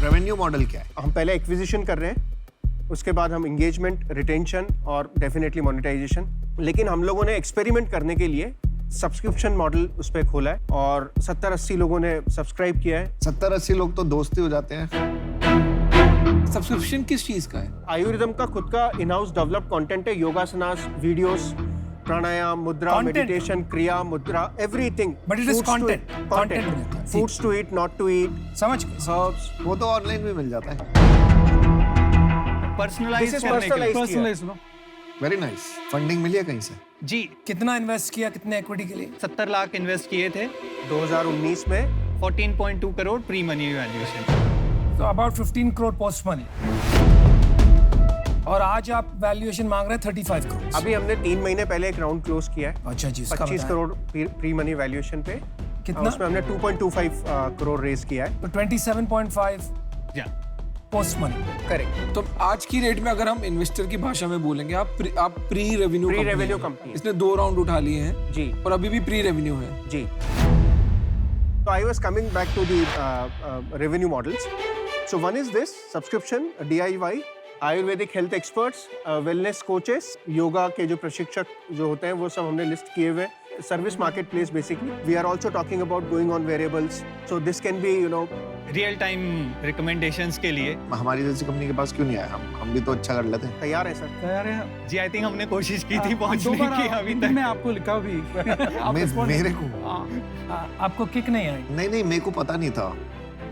रेवेन्यू मॉडल क्या है? हम पहले एक्विजिशन कर रहे हैं, उसके बाद हम एंगेजमेंट, रिटेंशन और डेफिनेटली मोनेटाइजेशन। लेकिन हम लोगों ने एक्सपेरिमेंट करने के लिए सब्सक्रिप्शन मॉडल उस पर खोला है और 70-80 लोगों ने सब्सक्राइब किया है। 70-80 लोग तो दोस्ती हो जाते हैं। सब्सक्रिप्शन किस चीज का है? आयुर्वेदम का खुद का इन हाउस डेवलप्ड कंटेंट है, योगासनास, वीडियोस, प्राणायाम, मुद्रा, meditation, kriya, mudra, everything. But it is content, foods to eat, not to eat, समझ गए? हर्ब्स, वो तो ऑनलाइन भी मिल जाता है। पर्सनलाइज। Very nice. फंडिंग मिली है कहीं से? जी। कितना इन्वेस्ट किया, कितने इक्विटी के लिए? 70 लाख इन्वेस्ट किए थे 2019 में। 14.2 करोड़ प्री मनी वैल्यूएशन, तो अबाउट 15 करोड़ पोस्ट मनी, और आज आप वैल्यूएशन मांग रहे हैं 35 करोड़। अभी हमने 3 महीने पहले एक राउंड क्लोज किया है। अच्छा जी, 25 करोड़ प्री मनी वैल्यूएशन पे। कितना? उसमें हमने 2.25 करोड़ रेज किया है। तो 27.5 पोस्ट मनी। करेक्ट। तो आज की रेट में अगर हम इन्वेस्टर की भाषा में बोलेंगे, आप प्री रेवेन्यू कंपनी। इसने 2 राउंड उठा लिए हैं जी, और अभी भी प्री रेवेन्यू है जी। So I was coming back to the revenue models. So one is this subscription, DIY, Ayurvedic health experts, wellness coaches, yoga के जो प्रशिक्षक जो होते हैं वो सब हमने लिस्ट किए हुए। Service marketplace basically. We are also talking about going on variables, so this can be real time recommendations के लिए हमारी जैसी कंपनी के पास क्यों नहीं आया? हम भी तो अच्छा कर लेते हैं। तैयार है सर। तैयार है जी। आई थिंक हमने कोशिश की थी दो पहुंचने बार की, अभी तक मैं आपको लिखा भी आप respond मेरे नहीं- को आपको किक नहीं आई? नहीं, मेरे को पता नहीं था।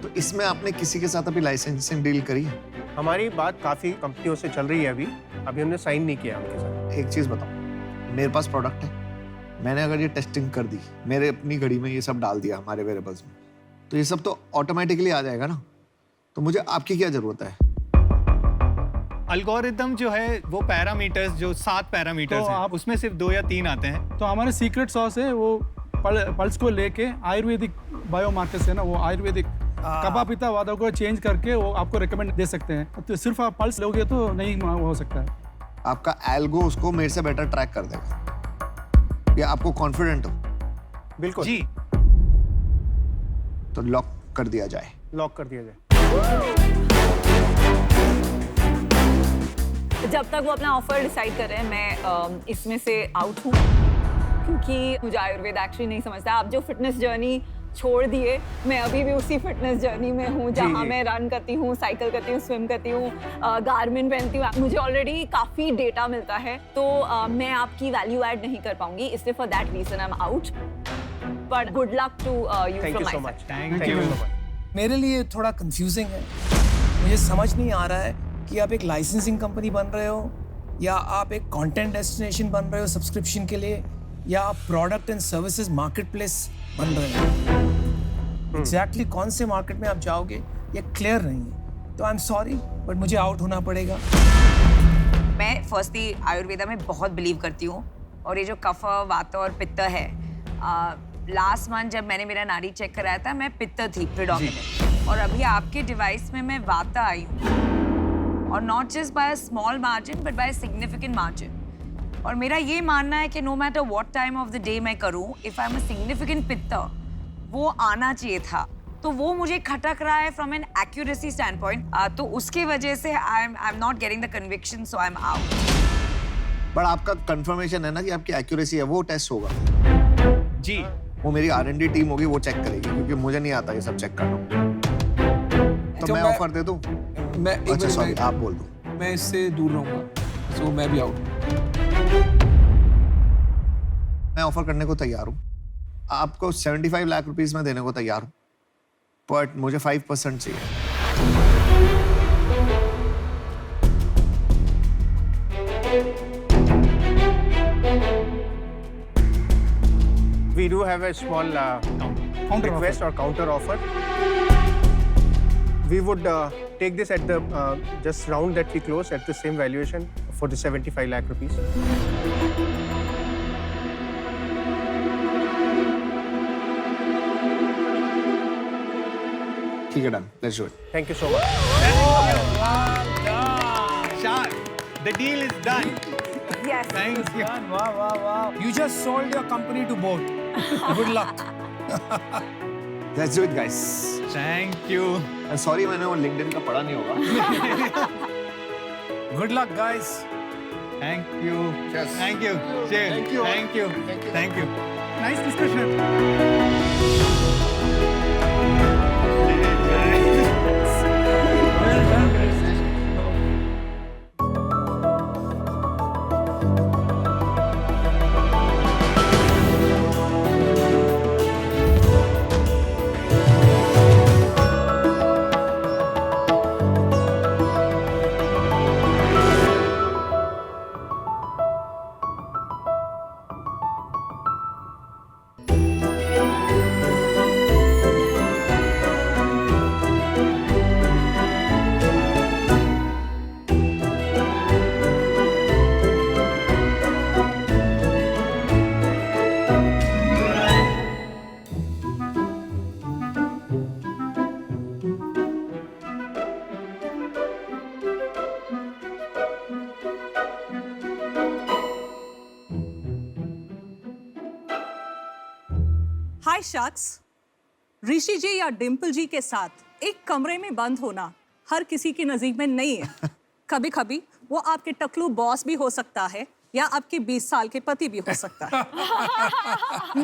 तो इसमें आपने किसी के साथ अभी लाइसेंसिंग डील करी है? हमारी बात काफी कंपनियों से चल रही है अभी हमने साइन नहीं किया उनके साथ। एक चीज बताओ, मेरे पास प्रोडक्ट है, मैंने अगर ये टेस्टिंग कर दी, मेरे अपनी घड़ी में ये सब डाल दिया हमारे वेरिएबल्स में, तो ये सब तो ऑटोमेटिकली आ जाएगा ना। तो मुझे आपकी क्या जरूरत है? अल्गोरिदम जो है वो पैरामीटर्स, जो 7 पैरामीटर्स तो हैं, आप- उसमें सिर्फ 2 या 3 आते हैं। तो हमारे सीक्रेट सॉस है वो पल्स को लेके आयुर्वेदिक बायोमार्कर्स है ना, वो आयुर्वेदिक कबा पिता वादा को चेंज करके वो आपको रिकमेंड दे सकते हैं। तो सिर्फ आप पल्स लोगे तो नहीं हो सकता है। आपका एल्गो उसको मेरे से बेटर ट्रैक कर देगा। ये आपको कॉन्फिडेंट हो? बिल्कुल जी। तो लॉक कर दिया जाए। लॉक कर दिया जाए। जब तक वो अपना ऑफर डिसाइड कर रहे हैं, मैं इसमें से आउट हूँ, क्योंकि मुझे आयुर्वेद एक्चुअली नहीं समझता। आप जो फिटनेस जर्नी छोड़ दिए, मैं अभी भी उसी फिटनेस जर्नी में हूँ जहाँ मैं रन करती हूँ, साइकिल करती हूँ, स्विम करती हूँ, गारमेंट पहनती हूँ। मुझे ऑलरेडी काफ़ी डेटा मिलता है, तो मैं आपकी वैल्यू ऐड नहीं कर पाऊंगी, इसलिए for that reason I am out. But good luck to you thank from you so my much. Thank thank you you. So much. मेरे लिए थोड़ा कंफ्यूजिंग है। मुझे समझ नहीं आ रहा है कि आप एक लाइसेंसिंग कंपनी बन रहे हो, या आप एक कंटेंट डेस्टिनेशन बन रहे हो सब्सक्रिप्शन के लिए, या आप product and services market place बन रहे हो। एग्जैक्टली कौन से मार्केट में आप जाओगे ये क्लियर नहीं है। तो आई एम सॉरी, बट मुझे आउट होना पड़ेगा। मैं फर्स्टली आयुर्वेदा में बहुत बिलीव करती हूँ, और ये जो कफ, वात और पित्त है, लास्ट मंथ जब मैंने मेरा नाड़ी चेक कराया था, मैं पित्त थी प्रिडोमिनेंट, और अभी आपके डिवाइस में मैं वाता आई हूँ, और not just by a small margin but by a significant margin. और मेरा ये मानना है कि no matter what time of the day मैं करूँ, if I am a significant pitta, वो आना चाहिए था। तो वो मुझे खटक रहा है from an accuracy standpoint, तो उसके वजह से I am not getting the conviction, so I am out. But आपका कंफर्मेशन है ना कि आपकी एक्यूरेसी है, वो टेस्ट होगा जी। वो मेरी R&D टीम होगी, वो चेक करेगी, क्योंकि मुझे नहीं आता ये सब चेक करना। तो मैं ऑफर दे दूं? मैं एक अच्छा मिनट, सॉरी, आप बोल दो। मैं इससे दूर रहूंगा, सो मैं भी आउट। मैं ऑफर करने को तैयार हूँ, आपको 75 लाख रुपीस में देने को तैयार हूँ, बट मुझे 5% चाहिए। We do have a small request or counter offer. We would take this at the just round that we close at the same valuation for the 75 lakh rupees. ठीक है, done, let's do it. Thank you so much. Sharp. The deal is done. Yes. Thank you. वाह वाह वाह, you just sold your company to both. Good luck. Let's do it guys. Thank you. Sorry, मैंने वो LinkedIn का पढ़ा नहीं होगा। Good luck, guys. Thank you. Yes. Thank you. Cheers. Thank you. Thank you. Thank you. Nice discussion. Hi शख्स, ऋषि जी या डिम्पल जी के साथ एक कमरे में बंद होना हर किसी की नजीक में नहीं है। कभी कभी वो आपके टकलू बॉस भी हो सकता है या आपके 20 साल के पति भी हो सकता है.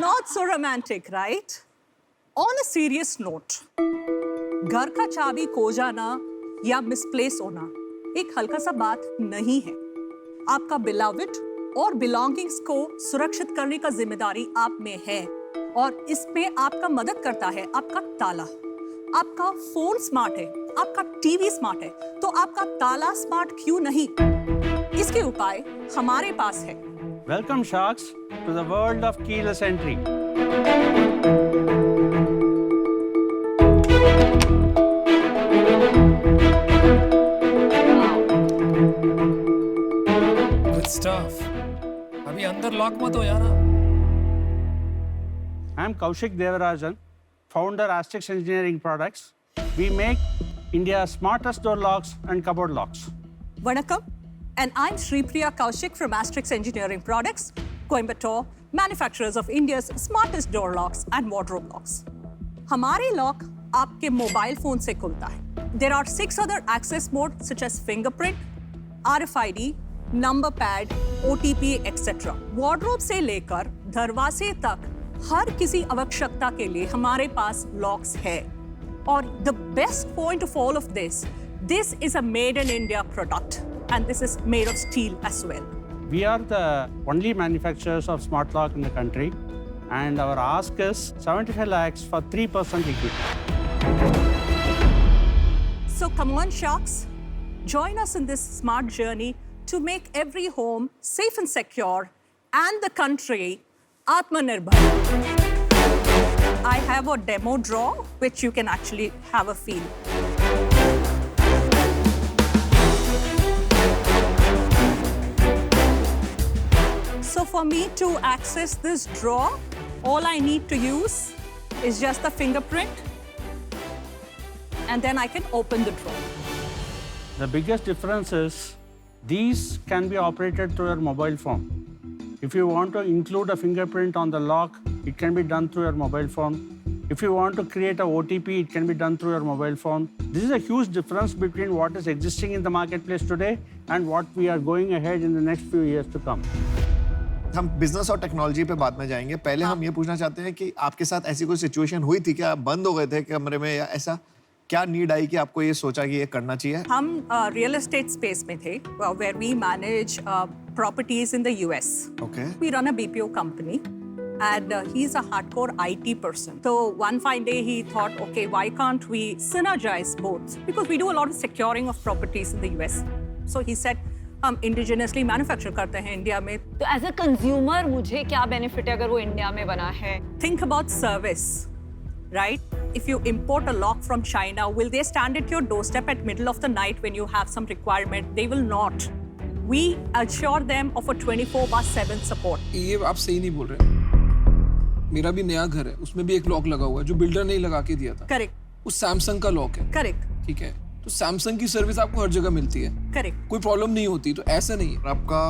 Not so romantic, right? On a serious note, घर का चाबी खो जाना या मिसप्लेस होना एक हल्का सा बात नहीं है. आपका beloved और belongings को सुरक्षित करने का जिम्मेदारी आप में है और इसमें आपका मदद करता है आपका ताला. आपका फोन स्मार्ट है, आपका टीवी स्मार्ट है, तो आपका ताला स्मार्ट क्यों नहीं? इसके उपाय हमारे पास है. Welcome sharks to the world of keyless entry. Good stuff. अभी अंदर लॉक मत हो जाना. I'm Kaushik Devarajan, founder Asterix Engineering Products. We make India's smartest door locks and cupboard locks. Vanakkam, and I'm Shripriya Kaushik from Asterix Engineering Products, Coimbatore, manufacturers of India's smartest door locks and wardrobe locks. हमारे lock आपके mobile phone से खुलता है. There are 6 other access modes such as fingerprint, RFID, number pad, OTP, etc. Wardrobe से लेकर दरवाजे तक हर किसी आवश्यकता के लिए हमारे पास लॉक्स है. और the best point of all of this is a made in India product and this is made of steel as well. We are the only manufacturers of smart lock in the country, and our ask is 75 lakhs for 3% equity. So come on, sharks, join us in this smart journey to make every home safe and secure and the country Atmanirbhar. I have a demo drawer which you can actually have a feel. So for me to access this drawer, all I need to use is just the fingerprint and then I can open the drawer. The biggest difference is these can be operated through your mobile phone. If you want to include a fingerprint on the lock, it can be done through your mobile phone. If you want to create a OTP, it can be done through your mobile phone. This is a huge difference between what is existing in the marketplace today and what we are going ahead in the next few years to come. हम business और technology पे बाद में जाएंगे. पहले हम ये पूछना चाहते हैं कि आपके साथ ऐसी कोई सिचुएशन हुई थी क्या? आप बंद हो गए थे कमरे में या ऐसा क्या नीड आई कि आपको ये सोचा कि ये करना चाहिए? हम रियल एस्टेट स्पेस में थे, where we manage properties in the US. Okay. We run a BPO company, and he's a hardcore IT person. So one fine day he thought, okay, why can't we synergize both? Because we do a lot of securing of properties in the US. So he said, हम indigenously manufacture करते हैं India में. तो as a consumer मुझे क्या benefit है अगर वो इंडिया में बना है? Think about service, right? If you import a lock from China, will they stand at your doorstep at middle of the night when you have some requirement? They will not. We assure them of a 24/7 support. ये आप सही नहीं बोल रहे. मेरा भी नया घर है, उसमें भी एक लॉक लगा हुआ है जो बिल्डर ने ही लगा के दिया था. करेक्ट. वो सैमसंग का लॉक है. करेक्ट. ठीक है. तो सैमसंग की सर्विस आपको हर जगह मिलती है. करेक्ट. कोई प्रॉब्लम नहीं होती. तो ऐसा नहीं है. आपका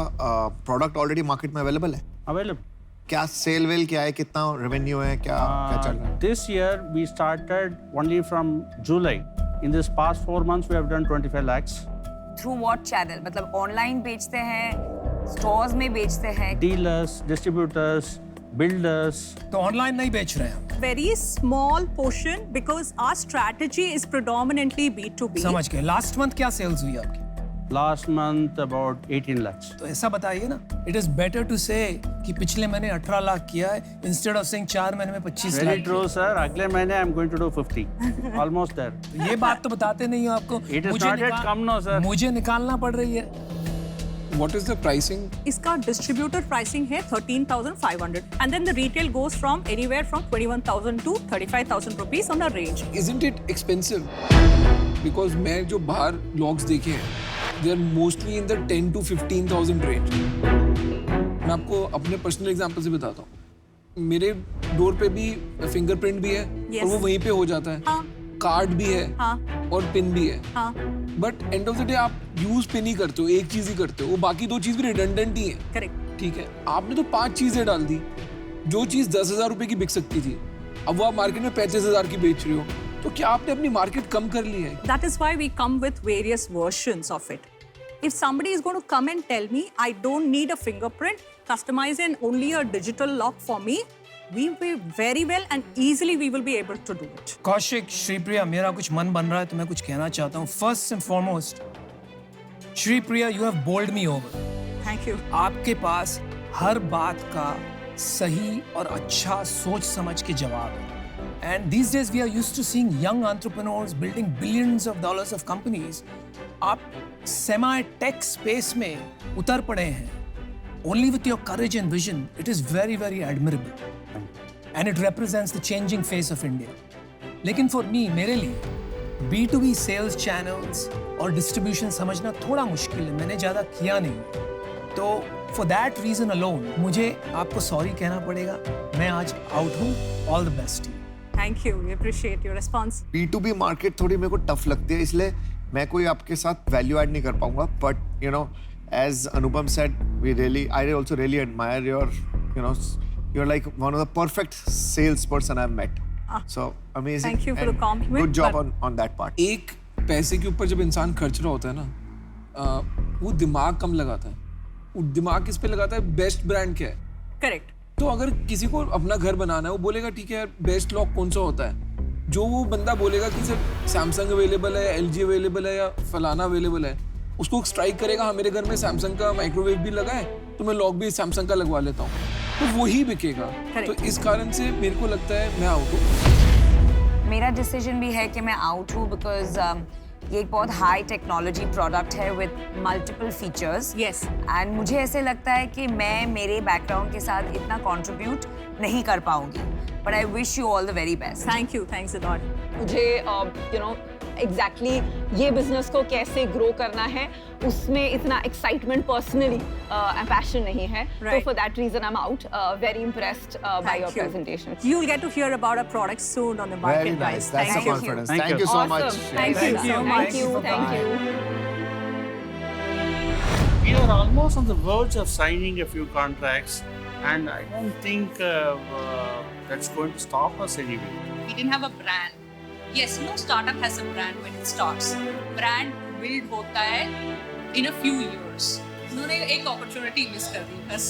प्रोडक्ट ऑलरेडी मार्केट में अवेलेबल है? Available. क्या सेल वेल क्या है? कितना रेवेन्यू है? क्या चल रहा है? This year we started only from July. In this past 4 months we have done 25 lakhs. Through what channel? मतलब ऑनलाइन बेचते हैं, स्टोर्स में बेचते हैं? Dealers, distributors, builders. तो ऑनलाइन नहीं बेच रहे हैं. Very small portion because our strategy is predominantly B2B. समझ गए. लास्ट मंथ क्या सेल्स हुई आपकी? Last month about 18 lakhs. तो ऐसा बताइए ना. It is better to say कि पिछले महीने 18 लाख किया है instead of saying 4 महीने में 25 लाख. Very true, sir. अगले महीने I'm going to do 50. Almost there. ये बात तो बताते नहीं हो आपको. It is not yet come now, sir. मुझे निकालना पड़ रही है. What is the pricing? इसका डिस्ट्रीब्यूटर प्राइसिंग है 13,500 and then the retail goes from anywhere from 21,000 to 35,000 rupees on a range. Isn't it expensive? Because मैं जो बाहर लॉक्स देखे हैं, they are mostly in the 10 to 15,000 range. मैं आपको अपने पर्सनल एग्जांपल से बताता हूँ. मेरे डोर पे भी फिंगरप्रिंट भी है और वो वहीं पे हो जाता है. हाँ. कार्ड भी है और पिन भी है. हाँ. But end of the day आप यूज पिन ही करते हो, एक चीज ही करते हो. वो बाकी 2 चीज भी रिडंडेंट ही है. करेक्ट. ठीक है. आपने तो 5 चीजें डाल दी. जो चीज 10,000 रुपए की बिक सकती थी, अब वो आप मार्केट में 35,000 की बेच रहे हो. तो क्या आपने अपनी मार्केट कम कर ली है? That is why we come with various versions of it. If somebody is going to come and tell me I don't need a fingerprint, customize and only a digital lock for me, we will very well and easily we will be able to do it. Kaushik, Sripriya, मेरा कुछ मन बन रहा है तो मैं कुछ कहना चाहता हूँ. First and foremost, Sripriya, you have bowled me over. Thank you. आपके पास हर बात का सही और अच्छा सोच समझ के जवाब है. And these days we are used to seeing young entrepreneurs building billions of dollars of companies. आप semi-tech space में उतर पड़े हैं. Only with your courage and vision, it is very, very admirable. And it represents the changing face of India. लेकिन for me, मेरे लिए B2B sales channels और distribution समझना थोड़ा मुश्किल है. मैंने ज़्यादा किया नहीं. तो for that reason alone, मुझे आपको sorry कहना पड़ेगा. मैं आज out हूँ. All the best to you. Thank you. We appreciate your response. B2B market थोड़ी मेरे को टफ लगती है, इसलिए मैं कोई आपके साथ वैल्यू ऐड नहीं कर पाऊंगा. But you know, as Anupam said, I also really admire your, you're like one of the perfect salesperson I've met. So amazing. Thank you for the compliment. Good job on that part. एक पैसे के ऊपर जब इंसान खर्च रहा होता है ना, वो दिमाग कम लगाता है. वो दिमाग किस पे लगाता है? बेस्ट ब्रांड क्या है. Correct. तो अगर किसी को अपना घर बनाना है, वो बोलेगा ठीक है यार, बेस्ट लॉक कौन सा होता है. जो वो बंदा बोलेगा कि सर सैमसंग अवेलेबल है, LG अवेलेबल है या फलाना अवेलेबल है, उसको स्ट्राइक करेगा, हाँ मेरे घर में सैमसंग का माइक्रोवेव भी लगा है तो मैं लॉक भी सैमसंग का लगवा लेता हूँ, तो वही बिकेगा. तो इस कारण से मेरे को लगता है मैं आउट हूँ. मेरा डिसीजन भी है कि मैं आउट हूँ बिकॉज ये एक बहुत हाई टेक्नोलॉजी प्रोडक्ट है with multiple features. Yes. And मुझे ऐसे लगता है कि मैं मेरे बैकग्राउंड के साथ इतना कंट्रीब्यूट नहीं कर पाऊंगी. But I wish you all the very best. Thank you. Thanks a lot. मुझे एग्जैक्टली ये बिजनेस को कैसे ग्रो करना है उसमें इतना एक्साइटमेंट पर्सनली पैशन नहीं है. तो for that reason I am out. Very impressed by your presentation. You will get to hear about our products soon on the market. Very nice. guys. That's Thank the you. confidence. Thank Thank you. you so Awesome. much. Thank you so much. Thank you. Thank you. We are almost on the verge of signing a few contracts, and I don't think that's going to stop us anyway. We didn't have a brand. Yes, no startup has a brand when it starts. Brand build होता है in a few years. उन्होंने एक opportunity miss कर दी बस.